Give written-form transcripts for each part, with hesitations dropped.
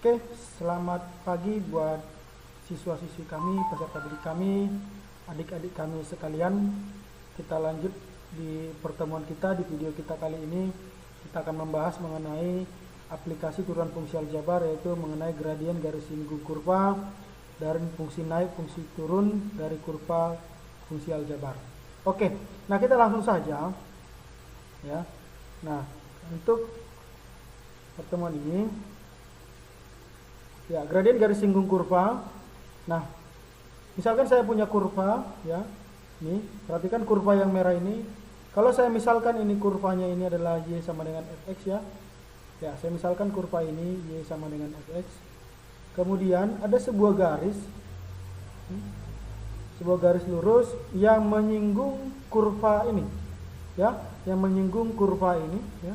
Oke, selamat pagi buat siswa-siswi kami, peserta didik kami, adik-adik kami sekalian. Kita lanjut di pertemuan kita. Di video kita kali ini kita akan membahas mengenai aplikasi turunan fungsi aljabar, yaitu mengenai gradien garis singgung kurva dari fungsi naik, fungsi turun dari kurva fungsi aljabar. Oke, nah kita langsung saja ya. Nah, untuk pertemuan ini ya, gradien garis singgung kurva. Nah, misalkan saya punya kurva ya. Ini, perhatikan kurva yang merah ini. Kalau saya misalkan ini kurvanya ini adalah y sama dengan fx ya. Ya, saya misalkan kurva ini y sama dengan fx. Kemudian ada sebuah garis lurus yang menyinggung kurva ini. Ya, yang menyinggung kurva ini ya.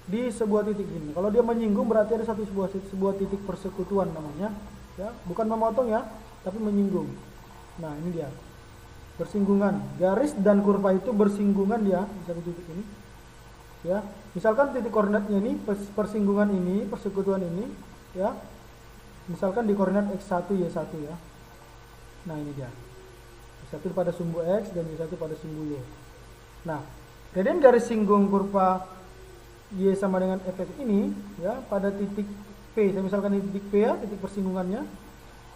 Di sebuah titik ini. Kalau dia menyinggung berarti ada sebuah titik persekutuan namanya, ya, bukan memotong ya, tapi menyinggung. Nah, ini dia. Bersinggungan. Garis dan kurva itu bersinggungan dia di satu titik ini. Ya. Misalkan titik koordinatnya ini, persinggungan ini, persekutuan ini, ya. Misalkan di koordinat x1 y1 ya. Nah, ini dia. Y1 pada sumbu x dan y1 pada sumbu y. Nah, gradien garis singgung kurva y sama dengan fx ini ya pada titik P. Saya misalkan di titik P ya, titik persinggungannya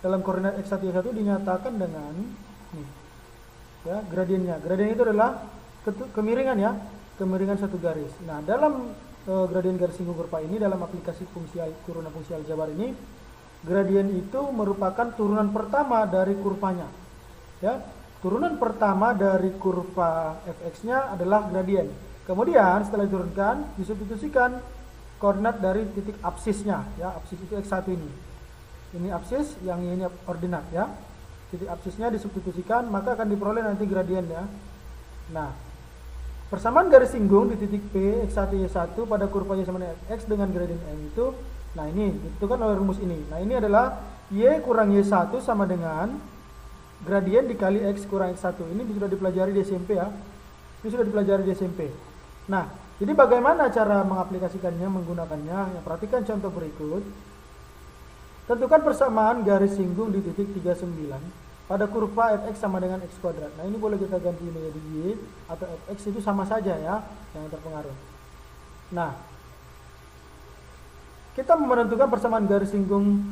dalam koordinat x1 y1 dinyatakan dengan nih. Ya, gradiennya. Gradien itu adalah kemiringan ya, kemiringan satu garis. Nah, dalam gradien garis singgung kurva ini dalam aplikasi turunan fungsi aljabar ini, gradien itu merupakan turunan pertama dari kurvanya. Ya, turunan pertama dari kurva fx-nya adalah gradien. Kemudian setelah diturunkan disubstitusikan koordinat dari titik absisnya ya, absis itu x1 ini. Ini absis, yang ini ordinat ya. Titik absisnya disubstitusikan, maka akan diperoleh nanti gradiennya. Nah, persamaan garis singgung di titik P x1 y1 pada kurva y sama dengan fx dengan gradien m itu, nah ini ditentukan oleh rumus ini. Nah, ini adalah y kurang y1 sama dengan gradien dikali x kurang x1. Ini sudah dipelajari di SMP ya. Ini sudah dipelajari di SMP. Nah, jadi bagaimana cara mengaplikasikannya, menggunakannya? Ya, perhatikan contoh berikut. Tentukan persamaan garis singgung di titik 39 pada kurva fx sama dengan x kuadrat. Nah, ini boleh kita ganti menjadi y atau fx, itu sama saja ya, yang terpengaruh. Nah, kita menentukan persamaan garis singgung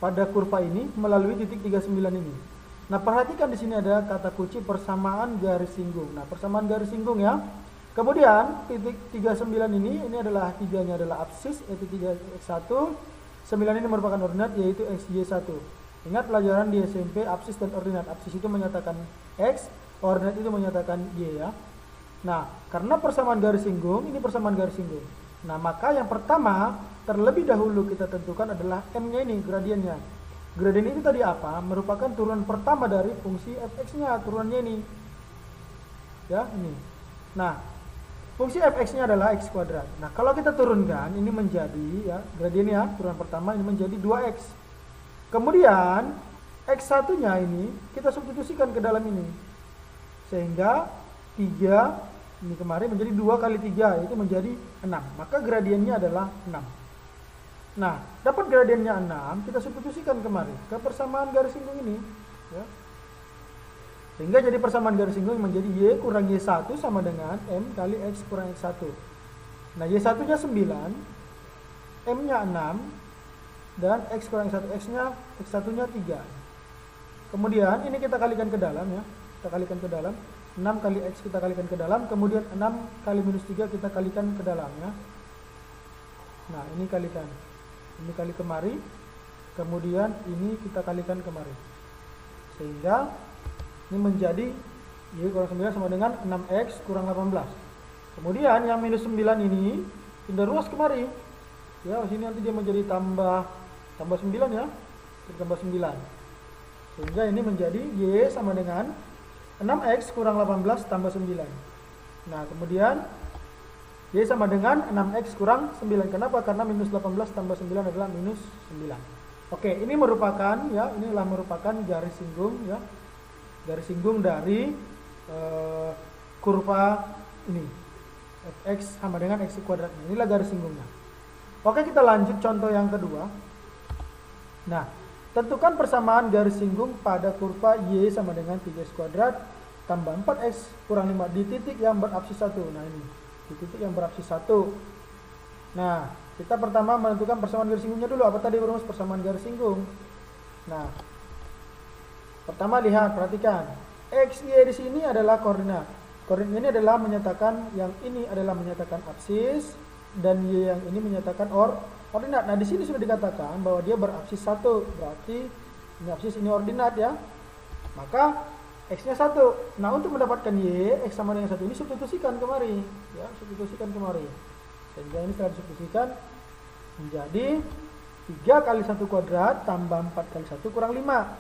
pada kurva ini melalui titik 39 ini. Nah, perhatikan di sini ada kata kunci persamaan garis singgung. Nah, persamaan garis singgung ya. Kemudian titik 39 ini adalah tiganya adalah absis, yaitu 3x1. 9 ini merupakan ordinat, yaitu xy1. Ingat pelajaran di SMP absis dan ordinat. Absis itu menyatakan x, ordinat itu menyatakan y ya. Nah, karena persamaan garis singgung, ini persamaan garis singgung. Nah, maka yang pertama terlebih dahulu kita tentukan adalah m-nya ini, gradiennya. Gradien itu tadi apa? Merupakan turunan pertama dari fungsi fx-nya, turunannya ini. Ya, ini. Nah, fungsi fx-nya adalah x kuadrat. Nah, kalau kita turunkan ini menjadi ya, gradiennya turunan pertama ini menjadi 2x. Kemudian x1-nya ini kita substitusikan ke dalam ini. Sehingga 3 ini kemarin menjadi 2 kali 3, itu menjadi 6. Maka gradiennya adalah 6. Nah, dapat gradiennya 6, kita substitusikan kemarin ke persamaan garis singgung ini ya. Sehingga jadi persamaan garis singgung menjadi y kurang y1 sama dengan m kali x kurang x1. Nah, y1-nya 9, m-nya 6, dan x kurang x1, x1-nya 3. Kemudian ini kita kalikan ke dalam ya. Kita kalikan ke dalam. 6 kali x kita kalikan ke dalam, kemudian 6 kali minus 3 kita kalikan ke dalam ya. Nah, ini kalikan. Ini kali kemari, kemudian ini kita kalikan kemari. Sehingga ini menjadi y kurang 9 sama dengan 6x kurang 18. Kemudian yang minus 9 ini pindah ruas kemari. Ya, sini nanti dia menjadi tambah 9 ya. Tambah 9. Sehingga ini menjadi y sama dengan 6x kurang 18 tambah 9. Nah, kemudian y sama dengan 6x kurang 9. Kenapa? Karena minus 18 tambah 9 adalah minus 9. Oke, ini merupakan ya, inilah merupakan garis singgung ya. Garis singgung dari kurva ini. Fx sama dengan x kuadrat. Inilah garis singgungnya. Oke, kita lanjut contoh yang kedua. Nah, tentukan persamaan garis singgung pada kurva Y sama dengan 3x kuadrat tambah 4x kurang 5 di titik yang berabsis 1. Nah ini, di titik yang berabsis 1. Nah, kita pertama menentukan persamaan garis singgungnya dulu. Apa tadi rumus persamaan garis singgung? Nah, pertama lihat, perhatikan. X, Y di sini adalah koordinat. Koordinat ini adalah menyatakan, yang ini adalah menyatakan absis, dan Y yang ini menyatakan ordinat. Nah, di sini sudah dikatakan bahwa dia berabsis 1. Berarti ini absis, ini ordinat ya. Maka X-nya 1. Nah, untuk mendapatkan Y, X sama dengan 1 ini substitusikan kemari. Ya, substitusikan kemari. Sehingga ini setelah disubstitusikan menjadi 3 kali 1 kuadrat tambah 4 kali 1 kurang 5.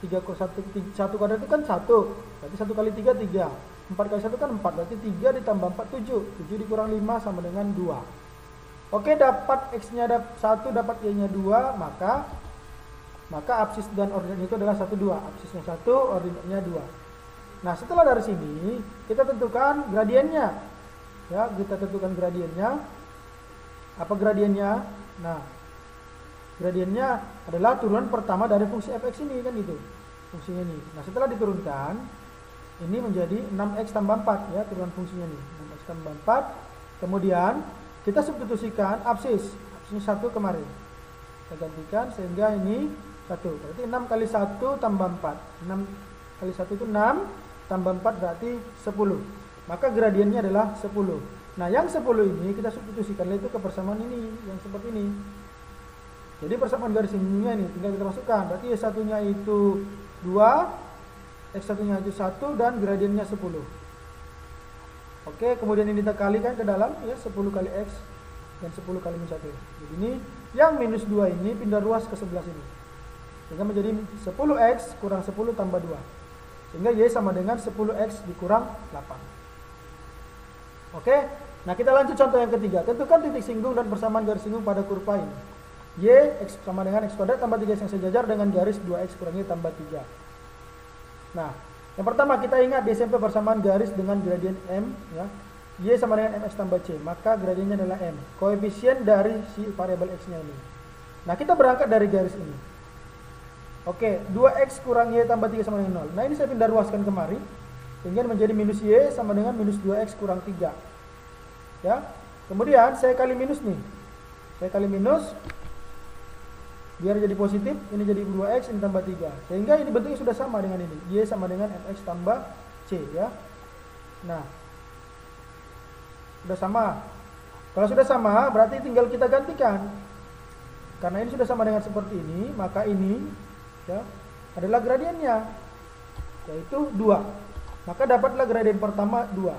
3 1 kuadrat itu kan 1. Berarti 1 kali 3, 3. 4 kali 1 kan 4. Berarti 3 ditambah 4, 7. 7 dikurang 5 sama dengan 2. Oke, dapat X-nya 1, dapat Y-nya 2. Maka absis dan ordinat itu adalah 1, 2. Absisnya 1, ordinatnya 2. Nah, setelah dari sini kita tentukan gradiennya. Ya, kita tentukan gradiennya. Apa gradiennya? Nah, gradiennya adalah turunan pertama dari fungsi fx ini, kan gitu. Fungsinya ini. Nah, setelah diturunkan, ini menjadi 6x tambah 4 ya, turunan fungsinya nih. 6x tambah 4. Kemudian kita substitusikan absis. Absisnya 1 kemarin. Kita gantikan sehingga ini 1. Berarti 6 kali 1 tambah 4. 6 kali 1 itu 6 tambah 4 berarti 10. Maka gradiennya adalah 10. Nah, yang 10 ini kita substitusikan itu ke persamaan ini, yang seperti ini. Jadi persamaan garis singgungnya ini tinggal kita masukkan. Berarti Y1-nya itu 2, X1-nya itu 1 dan gradiennya 10. Oke, kemudian ini kita kalikan ke dalam ya, 10 kali X dan 10 kali min 1. Jadi ini yang minus 2 ini pindah ruas ke sebelah sini. Sehingga menjadi 10X kurang 10 tambah 2. Sehingga Y sama dengan 10X dikurang 8. Oke, nah kita lanjut contoh yang ketiga. Tentukan titik singgung dan persamaan garis singgung pada kurva ini. Y X sama dengan X kuadrat tambah 3X yang sejajar dengan garis 2X kurang Y tambah 3. Nah, yang pertama kita ingat di SMP persamaan garis dengan gradien M ya. Y sama dengan MX tambah C, maka gradiennya adalah M. Koefisien dari si variabel X-nya ini. Nah, kita berangkat dari garis ini. Oke, 2X kurang Y tambah 3 sama dengan 0. Nah, ini saya pindah ruaskan kemari. Sehingga menjadi minus Y sama dengan minus 2X kurang 3. Ya. Kemudian saya kali minus nih. Saya kali minus biar jadi positif, ini jadi 2X, ini tambah 3. Sehingga ini bentuknya sudah sama dengan ini. Y sama dengan MX tambah C ya. Nah, sudah sama. Kalau sudah sama, berarti tinggal kita gantikan. Karena ini sudah sama dengan seperti ini, maka ini ya, adalah gradiennya, yaitu 2. Maka dapatlah gradien pertama 2.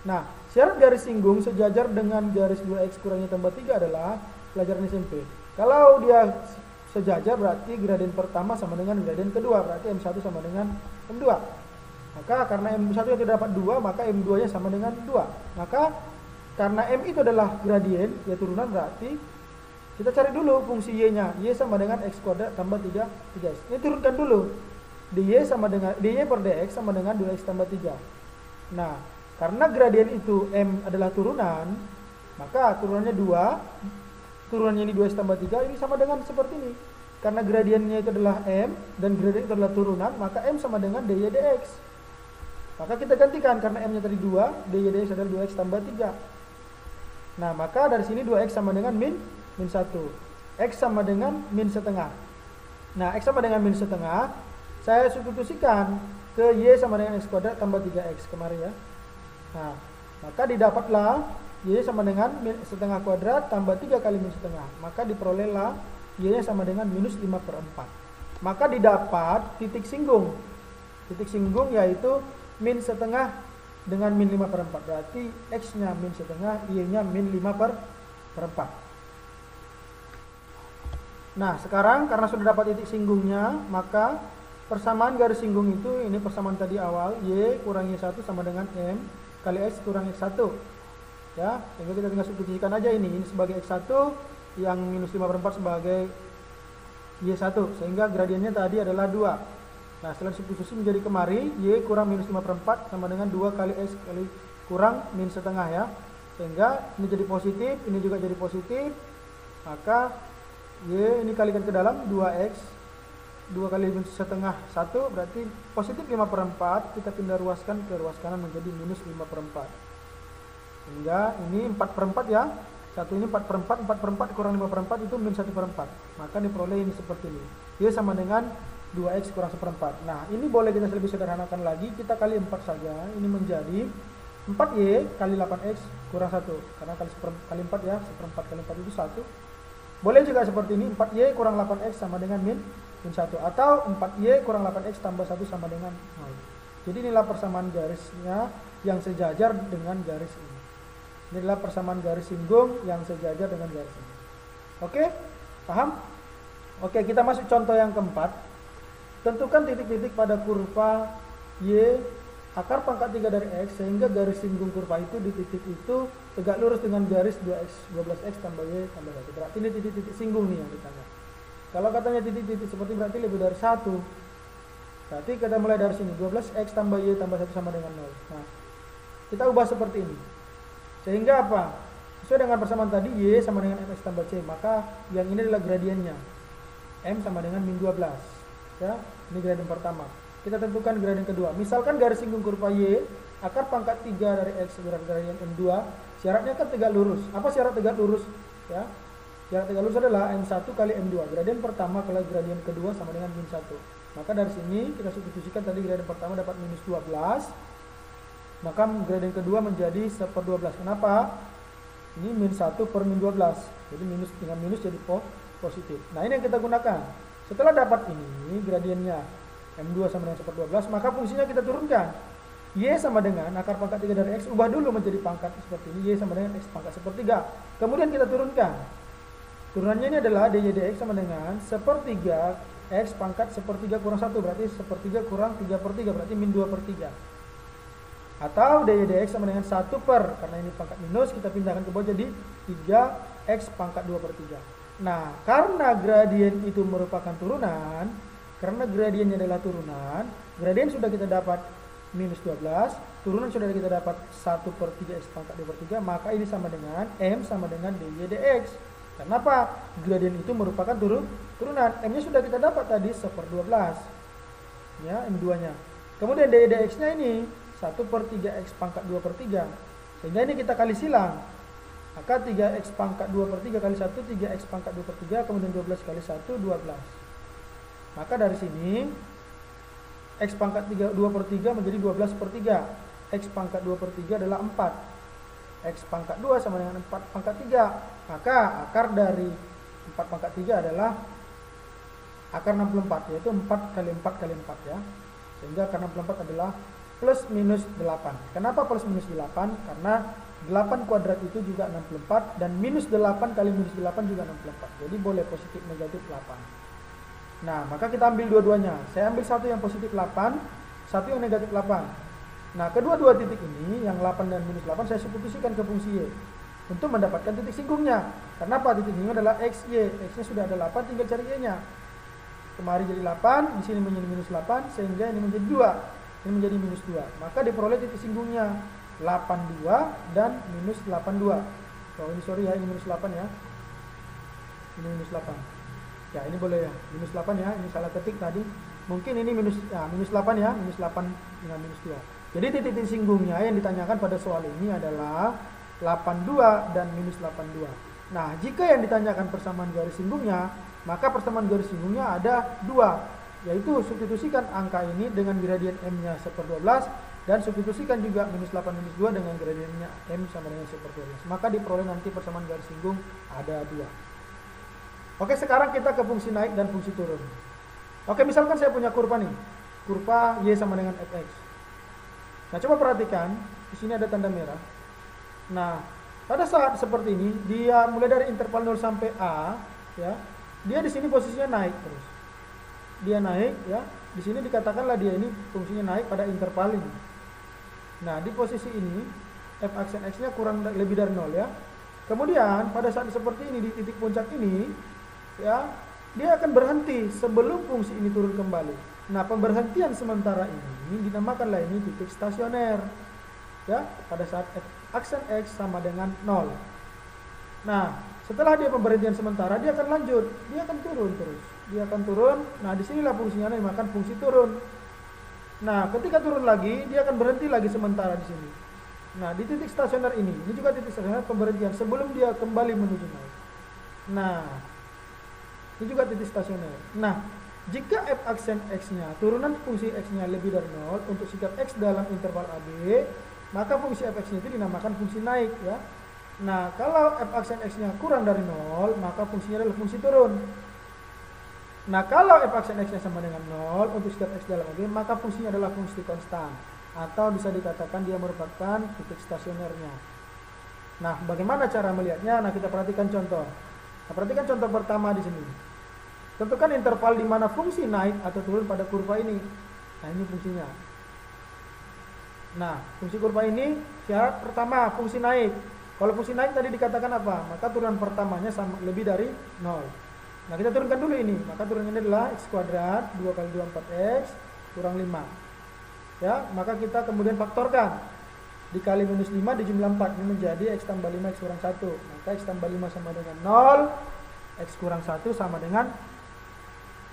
Nah, syarat garis singgung sejajar dengan garis 2X kurangnya tambah 3 adalah pelajaran SMP. Kalau dia sejajar berarti gradien pertama sama dengan gradien kedua, berarti M1 sama dengan M2. Maka karena M1 yang tidak dapat 2, maka M2 nya sama dengan 2. Maka karena M itu adalah gradien, ya turunan, berarti kita cari dulu fungsi Y-nya. Y sama dengan X kuadrat tambah 3X. Ini turunkan dulu. dy per dx sama dengan 2X tambah 3. Nah, karena gradien itu M adalah turunan, maka turunannya 2. Turunannya ini 2X tambah 3, ini sama dengan seperti ini. Karena gradiennya itu adalah M dan gradien itu adalah turunan, maka M sama dengan dy dx. Maka kita gantikan, karena M nya tadi 2, dy dx adalah 2X tambah 3. Nah, maka dari sini 2X sama dengan min 1. X sama dengan min setengah. Nah, X sama dengan min setengah, saya substitusikan ke Y sama dengan X kuadrat tambah 3X kemarin ya. Nah, maka didapatlah Y sama dengan min setengah kuadrat tambah 3 kali min setengah. Maka diperolehlah Y nya sama dengan minus 5/4. Maka didapat titik singgung. Titik singgung yaitu min setengah dengan min 5/4. Berarti X nya min setengah, Y nya min 5/4. Nah, sekarang karena sudah dapat titik singgungnya, maka persamaan garis singgung itu, ini persamaan tadi awal, Y kurang Y1 sama dengan M kali X kurang X1. Ya, sehingga kita tinggal substitusikan aja ini sebagai X1, yang minus 5/4 sebagai Y1, sehingga gradiennya tadi adalah 2. Nah, setelah substitusi menjadi kemari, Y kurang minus 5/4 sama dengan 2 kali X kali kurang min setengah ya. Sehingga ini jadi positif, ini juga jadi positif. Maka Y ini kalikan ke dalam 2x, 2 kali setengah 1 berarti positif 5/4, kita pindah ruaskan ke ruas kanan menjadi minus 5/4. Hingga ini 4/4 ya. Satu ini 4/4, 4/4 kurang 5/4 itu min 1/4. Maka diperoleh ini seperti ini. Y sama dengan 2x kurang 1/4. Nah, ini boleh kita lebih sederhanakan lagi, kita kali 4 saja. Ini menjadi 4y kali 8x kurang 1. Karena kali 4 ya, 1/4 kali 4 itu 1. Boleh juga seperti ini, 4y kurang 8x sama dengan min 1. Atau 4y kurang 8x tambah 1 sama dengan 0. Jadi inilah persamaan garisnya yang sejajar dengan garis ini. Inilah persamaan garis singgung yang sejajar dengan garis ini. Oke? Paham? Oke, kita masuk contoh yang keempat. Tentukan titik-titik pada kurva Y akar pangkat 3 dari X sehingga garis singgung kurva itu di titik itu tegak lurus dengan garis 12x tambah Y tambah 1. Berarti ini titik-titik singgung nih yang ditanya. Kalau katanya titik-titik seperti berarti lebih dari 1. Berarti kita mulai dari sini, 12x tambah Y tambah 1 sama dengan 0. Nah, kita ubah seperti ini. Sehingga apa? Sesuai dengan persamaan tadi, Y sama dengan mx tambah C. Maka yang ini adalah gradiennya. M sama dengan min 12. Ya, ini gradien pertama. Kita tentukan gradien kedua. Misalkan garis singgung kurva Y akar pangkat 3 dari X berarti gradien M2. Syaratnya kan tegak lurus. Apa syarat tegak lurus? Ya. Syarat tegak lurus adalah M1 kali M2. Gradien pertama kali gradien kedua sama dengan min 1. Maka dari sini kita substitusikan tadi gradien pertama dapat minus 12. Maka gradien kedua menjadi 1/12. Kenapa? Ini min 1 per min 12. Jadi minus dengan minus jadi positif. Nah, ini yang kita gunakan. Setelah dapat ini gradiennya M2 sama dengan 1/12, maka fungsinya kita turunkan. Y sama dengan akar pangkat 3 dari X, ubah dulu menjadi pangkat seperti ini. Y sama dengan X pangkat 1/3. Kemudian kita turunkan. Turunannya ini adalah dy dx sama dengan 1/3 X pangkat 1/3 kurang 1. Berarti 1/3 kurang 3/3. Berarti min 2/3. Atau dy dx sama dengan 1 per, karena ini pangkat minus, kita pindahkan ke bawah jadi 3x pangkat 2/3. Nah, karena gradien itu merupakan turunan, karena gradiennya adalah turunan, gradien sudah kita dapat minus 12, turunan sudah kita dapat 1/3x pangkat 2/3, maka ini sama dengan M sama dengan dy dx. Kenapa? Gradien itu merupakan turunan. M-nya sudah kita dapat tadi 1/12. Ya, M2-nya. Kemudian dy dx-nya ini 1/3x pangkat 2/3. Sehingga ini kita kali silang. Maka 3x pangkat 2/3 kali 1, 3x pangkat 2/3, kemudian 12 kali 1, 12. Maka dari sini, x pangkat 2/3 menjadi 12/3. X pangkat 2/3 adalah 4. X pangkat 2 sama dengan 4 pangkat 3. Maka akar dari 4 pangkat 3 adalah akar 64, yaitu 4 kali 4 kali 4 ya. Sehingga akar 64 adalah plus minus 8. Kenapa plus minus 8? Karena 8 kuadrat itu juga 64 dan minus 8 kali minus 8 juga 64. Jadi boleh positif negatif 8. Nah, maka kita ambil dua-duanya. Saya ambil satu yang positif 8, satu yang negatif 8. Nah, kedua-dua titik ini yang 8 dan minus 8 saya substitusikan ke fungsi Y untuk mendapatkan titik singgungnya. Kenapa? Titik singgungnya adalah X, Y. X-nya sudah ada 8, tinggal cari Y-nya. Kemari jadi 8, di sini menjadi minus 8, sehingga ini menjadi 2. Ini menjadi minus 2. Maka diperoleh titik singgungnya 82 dan minus 82. Oh, ini sorry ya, ini minus 8 ya. Ini minus 8. Ya, ini boleh ya. Minus 8 ya, ini salah ketik tadi. Mungkin ini minus 8 ya, minus 8 dengan minus 2. Jadi titik singgungnya yang ditanyakan pada soal ini adalah 82 dan minus 82. Nah, jika yang ditanyakan persamaan garis singgungnya, maka persamaan garis singgungnya ada 2. Yaitu substitusikan angka ini dengan gradien M-nya 1/12 dan substitusikan juga minus 8 minus 2 dengan gradiennya M sama dengan 1/12. Maka diperoleh nanti persamaan garis singgung ada 2. Oke, sekarang kita ke fungsi naik dan fungsi turun. Oke, misalkan saya punya kurva nih. Kurva Y sama dengan fx. Nah, coba perhatikan, di sini ada tanda merah. Nah, pada saat seperti ini, dia mulai dari interval 0 sampai A, ya. Dia di sini posisinya naik terus. Dia naik ya. Di sini dikatakanlah dia ini fungsinya naik pada interval ini. Nah, di posisi ini f(x) dan x-nya kurang lebih dari 0 ya. Kemudian pada saat seperti ini di titik puncak ini ya, dia akan berhenti sebelum fungsi ini turun kembali. Nah, pemberhentian sementara ini dinamakanlah ini titik stasioner. Ya, pada saat f(x) dan x sama dengan 0. Nah, setelah dia pemberhentian sementara, dia akan lanjut, dia akan turun terus, dia akan turun. Nah, disinilah fungsinya dimakan fungsi turun. Nah, ketika turun lagi, dia akan berhenti lagi sementara di sini. Nah, di titik stasioner ini juga titik stasioner pemberhentian sebelum dia kembali menuju naik. Nah, ini juga titik stasioner. Nah, jika f aksen x-nya, turunan fungsi x-nya lebih dari 0 untuk sikap x dalam interval AB, maka fungsi f x-nya itu dinamakan fungsi naik ya. Nah, kalau f aksen x-nya kurang dari 0, maka fungsinya adalah fungsi turun. Nah, kalau f aksen x-nya sama dengan 0 untuk sikap x dalam AB, maka fungsinya adalah fungsi konstan. Atau bisa dikatakan dia merupakan titik stasionernya. Nah, bagaimana cara melihatnya? Nah, kita perhatikan contoh. Nah, perhatikan contoh pertama di sini. Tentukan interval di mana fungsi naik atau turun pada kurva ini. Nah, ini fungsinya. Nah, fungsi kurva ini syarat pertama fungsi naik. Kalau fungsi naik tadi dikatakan apa? Maka turunan pertamanya sama lebih dari 0. Nah, kita turunkan dulu ini. Maka turunannya adalah x kuadrat 2 kali 2 4x kurang 5. Ya, maka kita kemudian faktorkan. Dikali minus 5 dijumlah 4. Ini menjadi x tambah 5 x kurang 1. Maka x tambah 5 sama dengan 0. X kurang 1 sama dengan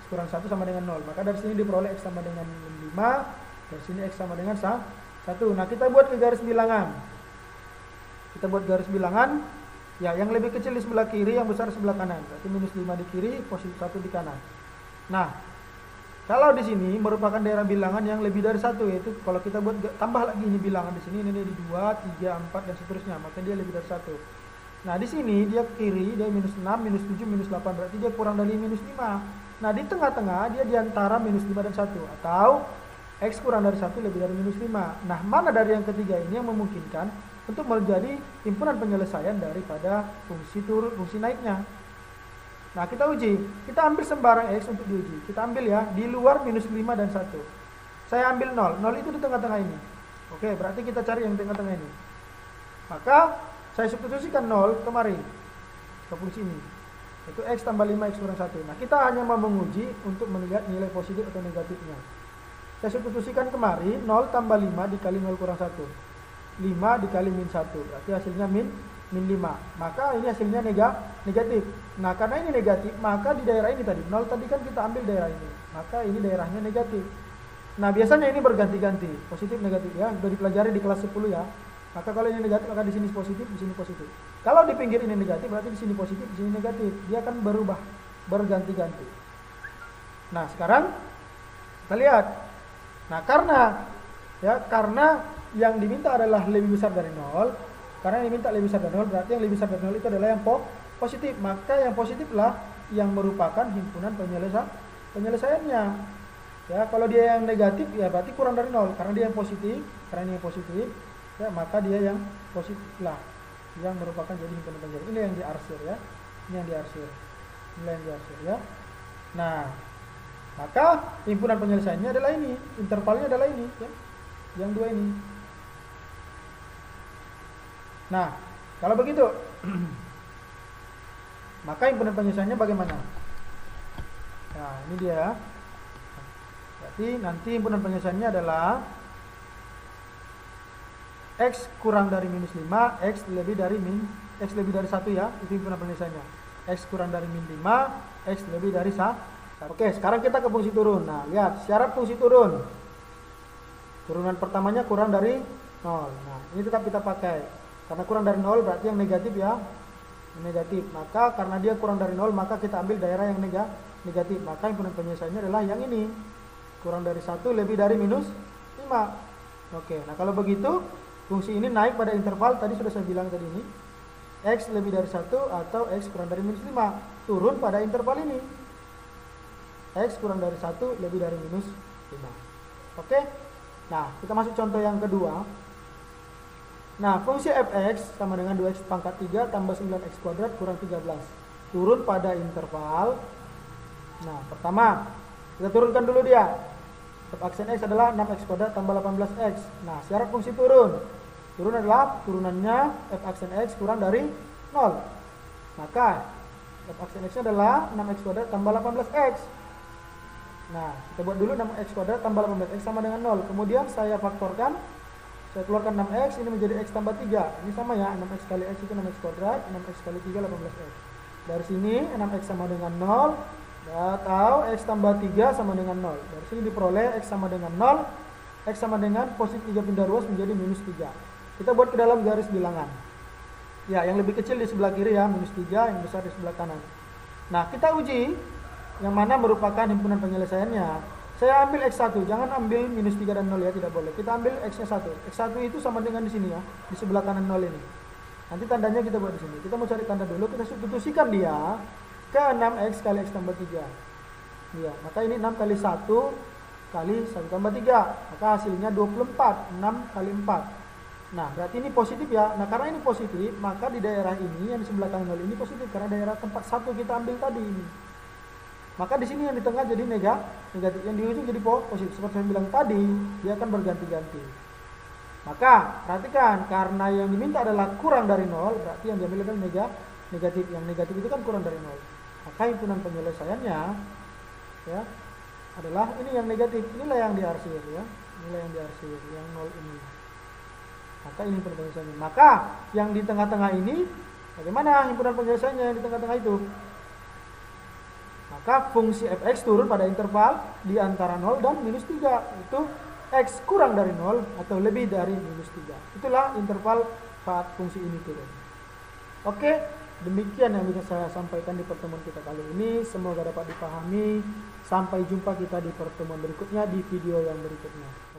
x kurang 1 sama dengan 0. Maka dari sini diperoleh x sama dengan 5. Dari sini x sama dengan 1. Nah, kita buat ke garis bilangan. Kita buat garis bilangan. Ya, yang lebih kecil di sebelah kiri, yang besar di sebelah kanan. Berarti minus 5 di kiri, positif 1 di kanan. Nah, kalau di sini merupakan daerah bilangan yang lebih dari 1, yaitu kalau kita buat tambah lagi ini bilangan di sini, ini di 2, 3, 4 dan seterusnya, maka dia lebih dari 1. Nah, di sini dia kiri, dia minus 6, minus 7, minus 8, berarti dia kurang dari minus 5. Nah, di tengah-tengah dia di antara minus 5 dan 1, atau x kurang dari 1 lebih dari minus 5. Nah, mana dari yang ketiga ini yang memungkinkan untuk menjadi himpunan penyelesaian daripada fungsi turun, fungsi naiknya. Nah, kita uji. Kita ambil sembarang x untuk diuji. Kita ambil ya, di luar minus 5 dan 1. Saya ambil 0. 0 itu di tengah-tengah ini. Oke, berarti kita cari yang tengah-tengah ini. Maka, saya substitusikan 0 kemari. Ke fungsi ini. Itu x tambah 5 x kurang 1. Nah, kita hanya mau menguji untuk melihat nilai positif atau negatifnya. Saya substitusikan kemari, 0 tambah 5 dikali 0 kurang 1. 5 dikali min 1, berarti hasilnya min 5. Maka ini hasilnya negatif. Nah, karena ini negatif, maka di daerah ini tadi 0 tadi kan kita ambil daerah ini, maka ini daerahnya negatif. Nah, biasanya ini berganti-ganti, positif negatif ya, sudah dipelajari di kelas 10 ya. Maka kalau ini negatif, maka di sini positif, di sini positif. Kalau di pinggir ini negatif, berarti di sini positif, di sini negatif. Dia akan berubah, berganti-ganti. Nah, sekarang kita lihat. Nah, karena yang diminta adalah lebih besar dari 0. Karena yang diminta lebih besar dari 0, berarti yang lebih besar dari 0 itu adalah yang positif. Maka yang positiflah yang merupakan himpunan penyelesaiannya. Ya, kalau dia yang negatif ya berarti kurang dari 0. Karena dia yang positif, karena ini yang positif, ya maka dia yang positif lah yang merupakan jadi himpunan penyelesaian. Ini yang diarsir ya. Ini yang diarsir. Ini yang diarsir ya. Nah, maka himpunan penyelesaiannya adalah ini, intervalnya adalah ini ya. Yang dua ini. Nah, kalau begitu maka himpunan penyelesaiannya bagaimana? Nah, ini dia. Berarti nanti himpunan penyelesaiannya adalah x kurang dari minus 5, x lebih dari 1 ya, itu himpunan penyelesaiannya. X kurang dari min 5, x lebih dari 1. Oke, sekarang kita ke fungsi turun. Nah, lihat syarat fungsi turun. Turunan pertamanya kurang dari 0. Nah, ini tetap kita pakai. Karena kurang dari 0 berarti yang negatif ya. Negatif. Maka karena dia kurang dari 0, maka kita ambil daerah yang negatif. Maka himpunan penyelesaiannya adalah yang ini. Kurang dari 1 lebih dari minus 5. Oke, nah kalau begitu fungsi ini naik pada interval tadi sudah saya bilang tadi ini. X lebih dari 1 atau X kurang dari minus 5. Turun pada interval ini. X kurang dari 1 lebih dari minus 5. Oke. Nah, kita masuk contoh yang kedua. Nah, fungsi fx sama dengan 2x pangkat 3 tambah 9x kuadrat kurang 13. Turun pada interval. Nah, pertama, kita turunkan dulu dia. F aksen x adalah 6x kuadrat tambah 18x. Nah, syarat fungsi turun. Turun adalah turunannya f aksen x kurang dari 0. Maka, f aksen x adalah 6x kuadrat tambah 18x. Nah, kita buat dulu 6x kuadrat tambah 18x sama dengan 0. Kemudian saya faktorkan Saya keluarkan 6x, ini menjadi x tambah 3. Ini sama ya, 6x kali x itu 6x kuadrat, 6x kali 3 18x. Dari sini 6x sama dengan 0, atau x tambah 3 sama dengan 0. Dari sini diperoleh x sama dengan 0, x sama dengan positif 3 pindah ruas menjadi minus 3. Kita buat ke dalam garis bilangan. Ya, yang lebih kecil di sebelah kiri ya, minus 3, yang besar di sebelah kanan. Nah, kita uji yang mana merupakan himpunan penyelesaiannya. Saya ambil x1, jangan ambil minus 3 dan 0 ya, tidak boleh. Kita ambil x-nya 1. X1 itu sama dengan di sini ya, di sebelah kanan 0 ini. Nanti tandanya kita buat di sini. Kita mau cari tanda dulu, kita substitusikan dia ke 6x kali x tambah 3. Ya, maka ini 6 kali 1 kali 1 tambah 3. Maka hasilnya 24, 6 kali 4. Nah, berarti ini positif ya. Nah, karena ini positif, maka di daerah ini yang di sebelah kanan 0 ini positif karena daerah tempat 1 kita ambil tadi ini. Maka di sini yang di tengah jadi negatif, yang di ujung jadi positif. Seperti saya bilang tadi, dia akan berganti-ganti. Maka perhatikan, karena yang diminta adalah kurang dari 0, berarti yang diambil adalah negatif. Yang negatif itu kan kurang dari 0. Maka himpunan penyelesaiannya ya adalah ini yang negatif. Inilah yang diarsir ya. Inilah yang diarsir, yang 0 ini. Maka ini himpunan penyelesaiannya. Maka yang di tengah-tengah ini, bagaimana himpunan penyelesaiannya yang di tengah-tengah itu? Maka fungsi fx turun pada interval di antara 0 dan minus 3. Itu x kurang dari 0 atau lebih dari minus 3. Itulah interval saat fungsi ini turun. Oke, demikian yang bisa saya sampaikan di pertemuan kita kali ini. Semoga dapat dipahami. Sampai jumpa kita di pertemuan berikutnya, di video yang berikutnya.